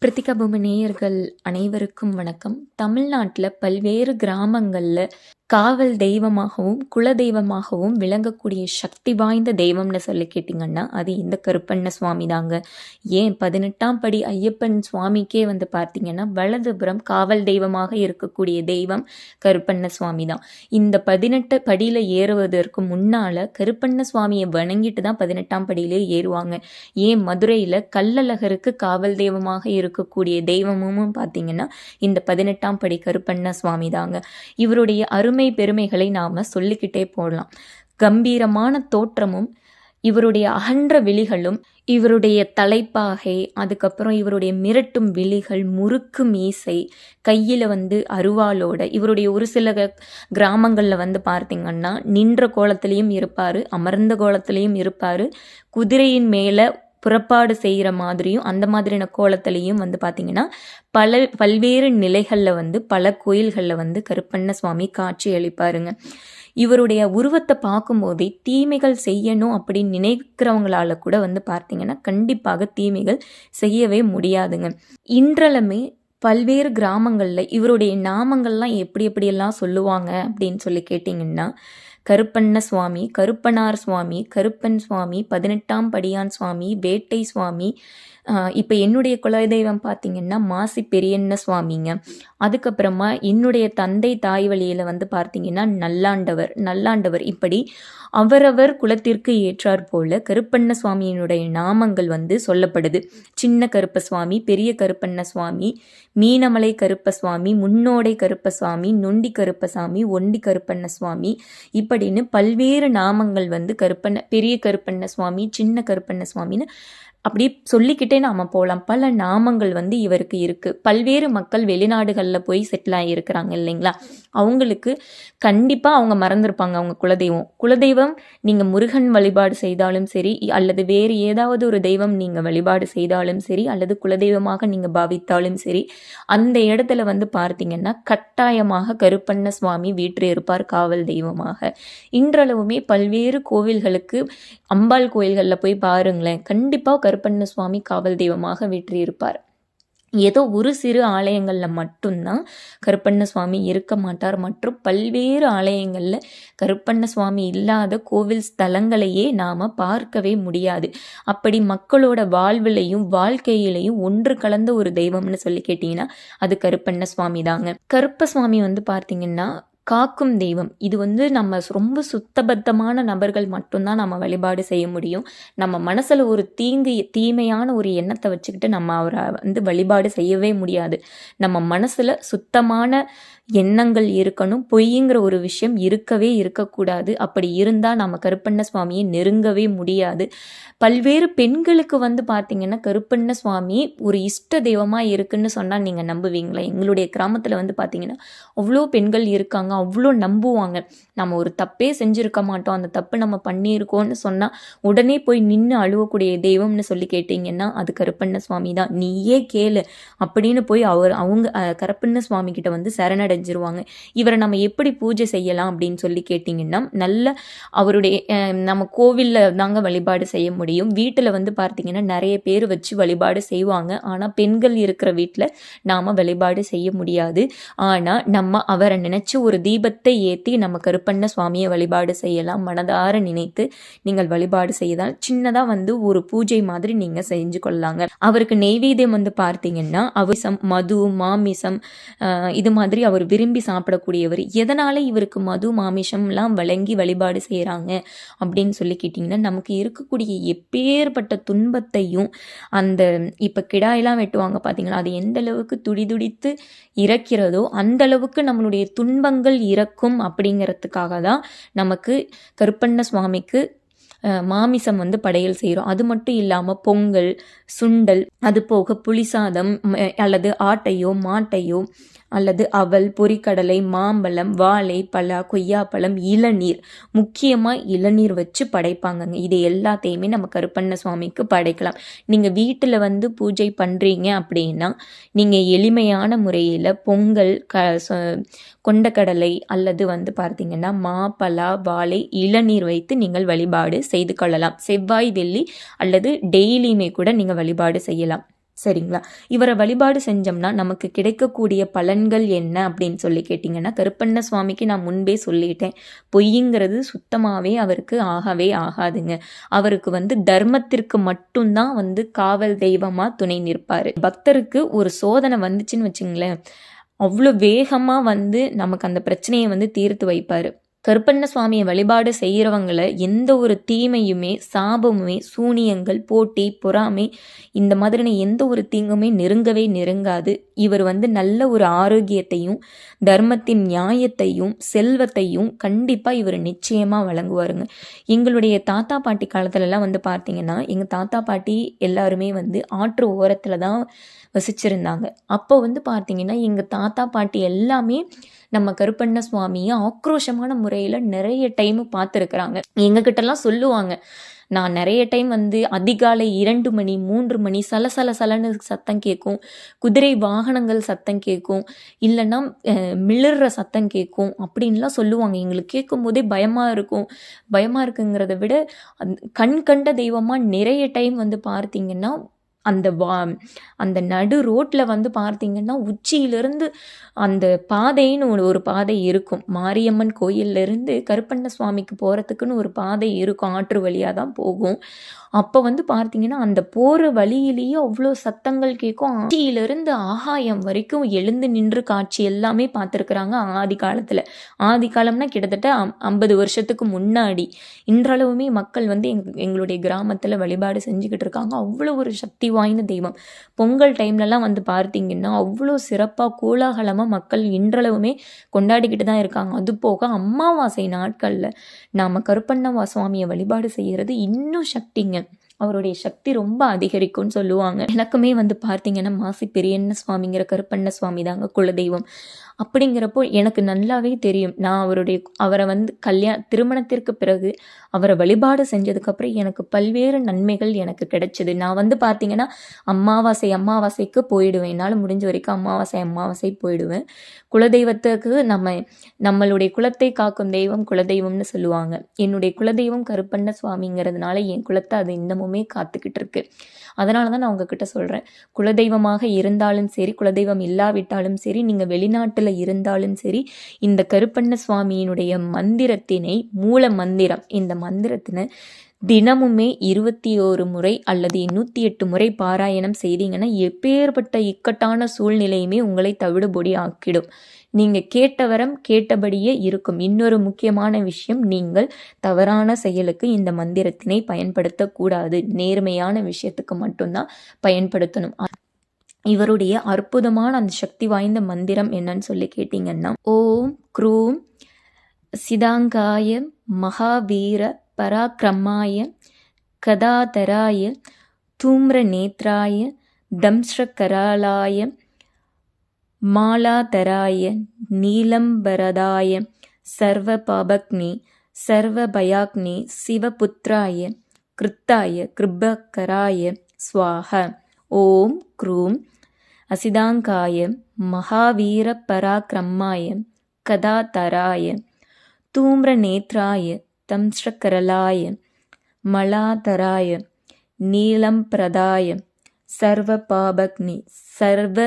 பிரித்திகா பூமி நேயர்கள் அனைவருக்கும் வணக்கம். தமிழ்நாட்டில் பல்வேறு கிராமங்களில் காவல் தெய்வமாகவும் குலதெய்வமாகவும் விளங்கக்கூடிய சக்தி வாய்ந்த தெய்வம்னு சொல்லி கேட்டிங்கன்னா அது இந்த கருப்பண்ண சுவாமி தாங்க. ஏன் 18ஆம் படி ஐயப்பன் சுவாமிக்கே பார்த்தீங்கன்னா வலதுபுறம் காவல் தெய்வமாக இருக்கக்கூடிய தெய்வம் கருப்பண்ண சுவாமி தான். இந்த 18 படியில் ஏறுவதற்கு முன்னால் கருப்பண்ண சுவாமியை வணங்கிட்டு தான் 18ஆம் படியிலே ஏறுவாங்க. ஏன் மதுரையில் கள்ளழகருக்கு காவல் தெய்வமாக இருக்கக்கூடிய தெய்வமும் பார்த்தீங்கன்னா இந்த 18ஆம் படி கருப்பண்ண சுவாமி தாங்க. இவருடைய அருமை பெருமைகளை நாம சொல்லிக்கிட்டே போடலாம். கம்பீரமான தோற்றமும் இவருடைய அகன்ற விழிகளும் இவருடைய தலைப்பாகை, அதுக்கப்புறம் இவருடைய மிரட்டும் விழிகள், முறுக்கு மீசை, கையில் அருவாளோட இவருடைய ஒரு சில கிராமங்களில் பார்த்தீங்கன்னா நின்ற கோலத்திலையும் இருப்பார், அமர்ந்த கோலத்திலையும் இருப்பார், குதிரையின் மேலே புறப்பாடு செய்கிற மாதிரியும் அந்த மாதிரியான கோலத்திலையும் பார்த்தீங்கன்னா பல்வேறு நிலைகளில் பல கோயில்களில் கருப்பண்ண சுவாமி காட்சி அளிப்பாருங்க. இவருடைய உருவத்தை பார்க்கும்போதே தீமைகள் செய்யணும் அப்படின்னு நினைக்கிறவங்களால கூட பார்த்தீங்கன்னா கண்டிப்பாக தீமைகள் செய்யவே முடியாதுங்க. இன்றளமே பல்வேறு கிராமங்களில் இவருடைய நாமங்கள்லாம் எப்படியெல்லாம் சொல்லுவாங்க அப்படின்னு சொல்லி கேட்டிங்கன்னா கருப்பண்ண சுவாமி, கருப்பனார் சுவாமி, கருப்பன் சுவாமி, 18ஆம் படியான் சுவாமி, வேட்டை சுவாமி. இப்போ என்னுடைய குலதெய்வம் பார்த்தீங்கன்னா மாசி பெரியண்ண சுவாமிங்க. அதுக்கப்புறமா என்னுடைய தந்தை தாய் வழியில் பார்த்தீங்கன்னா நல்லாண்டவர் இப்படி அவரவர் குலத்திற்கு ஏற்றாற் போல கருப்பண்ண சுவாமியினுடைய நாமங்கள் சொல்லப்படுது. சின்ன கருப்ப சுவாமி, பெரிய கருப்பண்ண சுவாமி, மீனமலை கருப்ப சுவாமி, முன்னோடை கருப்ப சுவாமி, நொண்டி கருப்பசாமி, ஒண்டி கருப்பண்ண சுவாமி இப்படின்னு பல்வேறு நாமங்கள் பெரிய கருப்பண்ண சுவாமி, சின்ன கருப்பண்ண சுவாமின்னு அப்படி சொல்லிக்கிட்டே நாம் போகலாம். பல நாமங்கள் இவருக்கு இருக்குது. பல்வேறு மக்கள் வெளிநாடுகளில் போய் செட்டில் ஆகியிருக்கிறாங்க இல்லைங்களா, அவங்களுக்கு கண்டிப்பாக அவங்க மறந்துருப்பாங்க அவங்க குலதெய்வம் நீங்கள் முருகன் வழிபாடு செய்தாலும் சரி, அல்லது வேறு ஏதாவது ஒரு தெய்வம் நீங்கள் வழிபாடு செய்தாலும் சரி, அல்லது குலதெய்வமாக நீங்கள் பாவித்தாலும் சரி, அந்த இடத்துல பார்த்தீங்கன்னா கட்டாயமாக கருப்பண்ண சுவாமி வீற்றிருப்பார் காவல் தெய்வமாக. இன்றளவுமே பல்வேறு கோவில்களுக்கு அம்பாள் கோயில்களில் போய் பாருங்களேன், கண்டிப்பாக கருப்பண்ண சுவாமி காவல் தெய்வமாக வீற்றிருப்பார். ஏதோ ஒரு சிறு ஆலயங்களில் மட்டும்தான் கருப்பண்ண சுவாமி இருக்க மாட்டார். மற்றும் பல்வேறு ஆலயங்களில் கருப்பண்ண சுவாமி இல்லாத கோவில் ஸ்தலங்களையே நாம் பார்க்கவே முடியாது. அப்படி மக்களோட வாழ்விலையும் வாழ்க்கையிலையும் ஒன்று கலந்த ஒரு தெய்வம்னு சொல்லி கேட்டிங்கன்னா அது கருப்பண்ண சுவாமி தாங்க. கருப்ப சுவாமி பார்த்தீங்கன்னா காக்கும் தெய்வம். இது நம்ம ரொம்ப சுத்தபத்தமான நபர்கள் மட்டும்தான் நம்ம வழிபாடு செய்ய முடியும். நம்ம மனசில் ஒரு தீமையான ஒரு எண்ணத்தை வச்சுக்கிட்டு நம்ம அவரை வழிபாடு செய்யவே முடியாது. நம்ம மனசில் சுத்தமான எண்ணங்கள் இருக்கணும். பொய்ங்கிற ஒரு விஷயம் இருக்கக்கூடாது. அப்படி இருந்தால் நம்ம கருப்பண்ண சுவாமியை நெருங்கவே முடியாது. பல்வேறு பெண்களுக்கு பார்த்தீங்கன்னா கருப்பண்ண சுவாமி ஒரு இஷ்ட தெய்வமாக இருக்குன்னு சொன்னால் நீங்கள் நம்புவீங்களா? எங்களுடைய கிராமத்தில் பார்த்தீங்கன்னா அவ்வளோ பெண்கள் இருக்காங்க, அவ்வளோ நம்புவாங்க. நம்ம ஒரு தப்பே செஞ்சுருக்க மாட்டோம், அந்த தப்பு நம்ம பண்ணியிருக்கோன்னு சொன்னால் உடனே போய் நின்று அழுவக்கூடிய தெய்வம்னு சொல்லி கேட்டிங்கன்னா அது கருப்பண்ண சுவாமி தான். நீயே கேளு அப்படின்னு போய் அவங்க கருப்பண்ண சுவாமி கிட்ட சரணடைஞ்சிருவாங்க. இவரை நம்ம எப்படி பூஜை செய்யலாம் அப்படின்னு சொல்லி கேட்டிங்கன்னா நல்ல அவருடைய நம்ம கோவிலில் தாங்க வழிபாடு செய்ய முடியும். வீட்டில் பார்த்தீங்கன்னா நிறைய பேர் வச்சு வழிபாடு செய்வாங்க. ஆனால் பெண்கள் இருக்கிற வீட்டில் நாம் வழிபாடு செய்ய முடியாது. ஆனால் நம்ம அவரை நினைச்சு ஒரு தீபத்தை ஏற்றி நம்ம கருப்பண்ண சுவாமியை வழிபாடு செய்யலாம். மனதார நினைத்து நீங்கள் வழிபாடு செய்தால் சின்னதாக ஒரு பூஜை மாதிரி நீங்கள் செஞ்சு கொள்ளலாங்க. அவருக்கு நெய்வேத்தியம் பார்த்தீங்கன்னா அவிசம், மது, மாமிசம் இது மாதிரி அவர் விரும்பி சாப்பிடக்கூடியவர். எதனால இவருக்கு மது மாமிசம்லாம் வழங்கி வழிபாடு செய்கிறாங்க அப்படின்னு சொல்லி கேட்டிங்கன்னா நமக்கு இருக்கக்கூடிய எப்பேற்பட்ட துன்பத்தையும் அந்த இப்போ கிடாயெல்லாம் வெட்டுவாங்க பார்த்தீங்களா, அது எந்த அளவுக்கு துடிதுடித்து இறக்கிறதோ அந்த அளவுக்கு நம்மளுடைய துன்பங்கள் இறக்கும். அப்படிங்கிறதுக்காக தான் நமக்கு கருப்பண்ண சுவாமிக்கு மாமிசம் படையல் செய்கிறோம். அது மட்டும் இல்லாமல் பொங்கல், சுண்டல், அது போக புளிசாதம் அல்லது ஆட்டையோ மாட்டையோ அல்லது அவல், பொரிக்கடலை, மாம்பழம், வாழை, பலா, கொய்யாப்பழம், இளநீர், முக்கியமாக இளநீர் வச்சு படைப்பாங்கங்க. இது எல்லாத்தையுமே நம்ம கருப்பண்ண சுவாமிக்கு படைக்கலாம். நீங்கள் வீட்டில் பூஜை பண்ணுறீங்க அப்படின்னா நீங்கள் எளிமையான முறையில் பொங்கல், கொண்டக்கடலை அல்லது பார்த்தீங்கன்னா மா, பலா, வாழை, இளநீர் வைத்து நீங்கள் வழிபாடு செய்து கொள்ளலாம். செவ்வாய், வெள்ளி அல்லது டெய்லியுமே கூட நீங்கள் வழிபாடு செய்யலாம். சரிங்களா? இவரை வழிபாடு செஞ்சோம்னா நமக்கு கிடைக்கக்கூடிய பலன்கள் என்ன அப்படின்னு சொல்லி கேட்டிங்கன்னா, கருப்பண்ண சுவாமிக்கு நான் முன்பே சொல்லிட்டேன், பொய்யுங்கிறது சுத்தமாகவே அவருக்கு ஆகவே ஆகாதுங்க. அவருக்கு தர்மத்திற்கு மட்டும்தான் காவல் தெய்வமாக துணை நிற்பார். பக்தருக்கு ஒரு சோதனை வந்துச்சுன்னு வச்சுங்களேன், அவ்வளோ வேகமாக நமக்கு அந்த பிரச்சனையை தீர்த்து வைப்பார். கருப்பண்ண சுவாமியை வழிபாடு செய்கிறவங்கள எந்த ஒரு தீமையுமே, சாபமுமே, சூனியங்கள், போட்டி, பொறாமை இந்த மாதிரியான எந்த ஒரு தீங்குமே நெருங்கவே நெருங்காது. இவர் நல்ல ஒரு ஆரோக்கியத்தையும், தர்மத்தின் நியாயத்தையும், செல்வத்தையும் கண்டிப்பாக இவர் நிச்சயமாக வழங்குவாருங்க. எங்களுடைய தாத்தா பாட்டி காலத்துலலாம் பார்த்தீங்கன்னா, எங்கள் தாத்தா பாட்டி எல்லாருமே ஆற்று ஓரத்தில் தான் வசிச்சிருந்தாங்க. அப்போ பார்த்தீங்கன்னா, எங்கள் தாத்தா பாட்டி எல்லாமே நம்ம கருப்பண்ண சுவாமியை ஆக்ரோஷமான முறையில் நிறைய டைம் பார்த்துருக்குறாங்க. எங்ககிட்டலாம் சொல்லுவாங்க, நான் நிறைய டைம் அதிகாலை 2 மணி 3 மணி சலசலன்னு சத்தம் கேட்கும், குதிரை வாகனங்கள் சத்தம் கேட்கும், இல்லைன்னா மிளற சத்தம் கேட்கும் அப்படின்லாம் சொல்லுவாங்க. எங்களுக்கு கேட்கும் போதே பயமாக இருக்கும். பயமாக இருக்குங்கிறத விட கண் கண்ட தெய்வமாக நிறைய டைம் பார்த்தீங்கன்னா அந்த நடு ரோட்டில் பார்த்தீங்கன்னா உச்சியிலிருந்து அந்த பாதைன்னு ஒரு பாதை இருக்கும். மாரியம்மன் கோயிலிருந்து கருப்பண்ண சுவாமிக்கு போகிறதுக்குன்னு ஒரு பாதை இருக்கும். ஆற்று வழியாக தான் போகும். அப்போ பார்த்தீங்கன்னா அந்த போகிற வழியிலேயே அவ்வளோ சத்தங்கள் கேட்கும். உச்சியிலிருந்து ஆகாயம் வரைக்கும் எழுந்து நின்று காட்சி எல்லாமே பார்த்துருக்குறாங்க ஆதி காலத்தில். ஆதி காலம்னா கிட்டத்தட்ட 50 வருஷத்துக்கு முன்னாடி. இன்றளவுமே மக்கள் எங்களுடைய கிராமத்தில் வழிபாடு செஞ்சுக்கிட்டு இருக்காங்க. அவ்வளோ ஒரு சக்தி வாய்ந்த தெய்வம். பொங்கல் டைம்லலாம் பார்த்தீங்கன்னா அவ்வளோ சிறப்பாக கோலாகலமாக மக்கள் இன்றளவுமே கொண்டாடிக்கிட்டு தான் இருக்காங்க. அது போக அமாவாசை நாட்களில் நாம் கருப்பண்ண சுவாமியை வழிபாடு செய்கிறது இன்னும் சக்திங்க. அவருடைய சக்தி ரொம்ப அதிகரிக்கும்னு சொல்லுவாங்க. எனக்குமே பார்த்தீங்கன்னா மாசி பெரியண்ண சுவாமிங்கிற கருப்பண்ண சுவாமி தாங்க குலதெய்வம். அப்படிங்கிறப்போ எனக்கு நல்லாவே தெரியும். நான் அவரை திருமணத்திற்கு பிறகு அவரை வழிபாடு செஞ்சதுக்கப்புறம் எனக்கு பல்வேறு நன்மைகள் எனக்கு கிடைச்சிது. நான் பார்த்தீங்கன்னா அமாவாசைக்கு போயிடுவேன். என்னால் முடிஞ்ச வரைக்கும் அமாவாசை போயிடுவேன். குலதெய்வத்துக்கு நம்மளுடைய குலத்தை காக்கும் தெய்வம் குலதெய்வம்னு சொல்லுவாங்க. என்னுடைய குலதெய்வம் கருப்பண்ண சுவாமிங்கிறதுனால என் குலத்தை அது இன்னமுமே காத்துக்கிட்டு இருக்கு. அதனால தான் நான் உங்ககிட்ட சொல்கிறேன், குலதெய்வமாக இருந்தாலும் சரி, குலதெய்வம் இல்லாவிட்டாலும் சரி, நீங்கள் வெளிநாட்டில் இருந்தாலும் சரி, இந்த கருப்பண்ண சுவாமியினுடைய மந்திரத்தினை, மூல மந்திரம், இந்த மந்திரத்தினை தினமுமே 21 முறை அல்லது 108 முறை பாராயணம் செய்தீங்கன்னா எப்பேற்பட்ட இக்கட்டான சூழ்நிலையுமே உங்களை தவிடுபொடி ஆக்கிடும். நீங்கள் கேட்ட வரம் கேட்டபடியே இருக்கும். இன்னொரு முக்கியமான விஷயம், நீங்கள் தவறான செயலுக்கு இந்த மந்திரத்தினை பயன்படுத்தக்கூடாது. நேர்மையான விஷயத்துக்கு மட்டும்தான் பயன்படுத்தணும். இவருடைய அற்புதமான அந்த சக்தி வாய்ந்த மந்திரம் என்னன்னு சொல்லி கேட்டிங்கன்னா, ஓம் க்ரூம் சிதாங்காய மகாவீர பராக்கிரமாய கதாதராய தூம்ர நேத்ராய தம்ஸ்ரகராலாய மாலாதராய நீலம்பரதாய சர்வ பாபக்னி சர்வ பயாக்னி சிவபுத்ராய கிருத்தாய கிருபகராய ஸ்வாஹ. ஓம் க்ரூம் அசிதாங்காய மகாவீர பராக்கிரமாய கதாதராய தூம்ர நேத்ராய தம்ஸ்ரகரலாய மலாதராய நீலம்பிரதாய சர்வ பாபக்னி சர்வ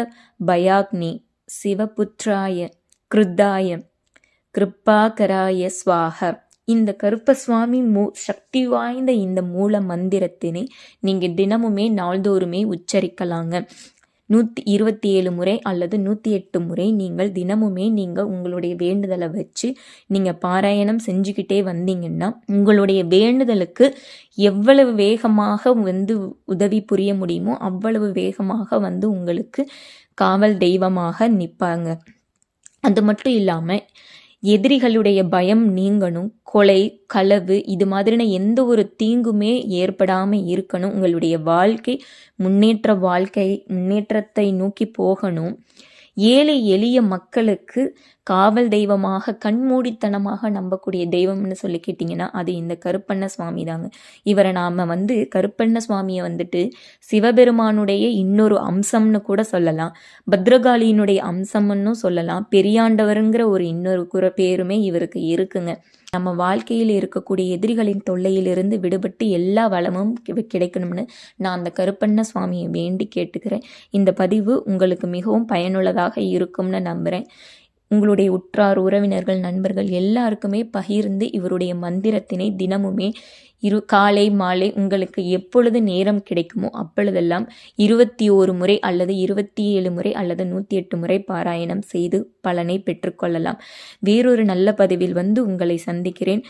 பயாக்னி சிவபுத்ராய கிருத்தாய கிருப்பாகராய ஸ்வாஹ. இந்த கருப்பசுவாமி சக்தி வாய்ந்த இந்த மூல மந்திரத்தினை நீங்கள் தினமுமே நாள்தோறுமே உச்சரிக்கலாங்க. 127 முறை அல்லது 108 முறை நீங்கள் தினமுமே உங்களுடைய வேண்டுதலை வச்சு நீங்கள் பாராயணம் செஞ்சுக்கிட்டே வந்தீங்கன்னா உங்களுடைய வேண்டுதலுக்கு எவ்வளவு வேகமாக உதவி புரிய முடியுமோ அவ்வளவு வேகமாக உங்களுக்கு காவல் தெய்வமாக நிற்பாங்க. அது மட்டும் இல்லாமல் எதிரிகளுடைய பயம் நீங்கணும், கொலை களவு இது மாதிரின எந்த ஒரு தீங்குமே ஏற்படாமல் இருக்கணும், உங்களுடைய வாழ்க்கை முன்னேற்றத்தை நோக்கி போகணும், ஏழை எளிய மக்களுக்கு காவல் தெய்வமாக கண்மூடித்தனமாக நம்பக்கூடிய தெய்வம்னு சொல்லி கேட்டிங்கன்னா அது இந்த கருப்பண்ண சுவாமி தாங்க. இவரை நாம் கருப்பண்ண சுவாமியை சிவபெருமானுடைய இன்னொரு அம்சம்னு கூட சொல்லலாம், பத்ரகாளியினுடைய அம்சம்னு சொல்லலாம், பெரியாண்டவருங்கிற ஒரு இன்னொரு பேருமே இவருக்கு இருக்குங்க. நம்ம வாழ்க்கையில் இருக்கக்கூடிய எதிரிகளின் தொல்லையிலிருந்து விடுபட்டு எல்லா வளமும் கிடைக்கணும்னு நான் அந்த கருப்பண்ண சுவாமியை வேண்டி கேட்டுக்கிறேன். இந்த பதிவு உங்களுக்கு மிகவும் பயனுள்ளதாக இருக்கும்னு நம்புகிறேன். உங்களுடைய உற்றார் உறவினர்கள் நண்பர்கள் எல்லாருக்குமே பகிர்ந்து இவருடைய மந்திரத்தினை தினமுமே காலை மாலை உங்களுக்கு எப்பொழுது நேரம் கிடைக்குமோ அப்பொழுதெல்லாம் 21 முறை அல்லது 27 முறை அல்லது 108 முறை பாராயணம் செய்து பலனை பெற்றுக்கொள்ளலாம். வேறொரு நல்ல பதிவில் உங்களை சந்திக்கிறேன்.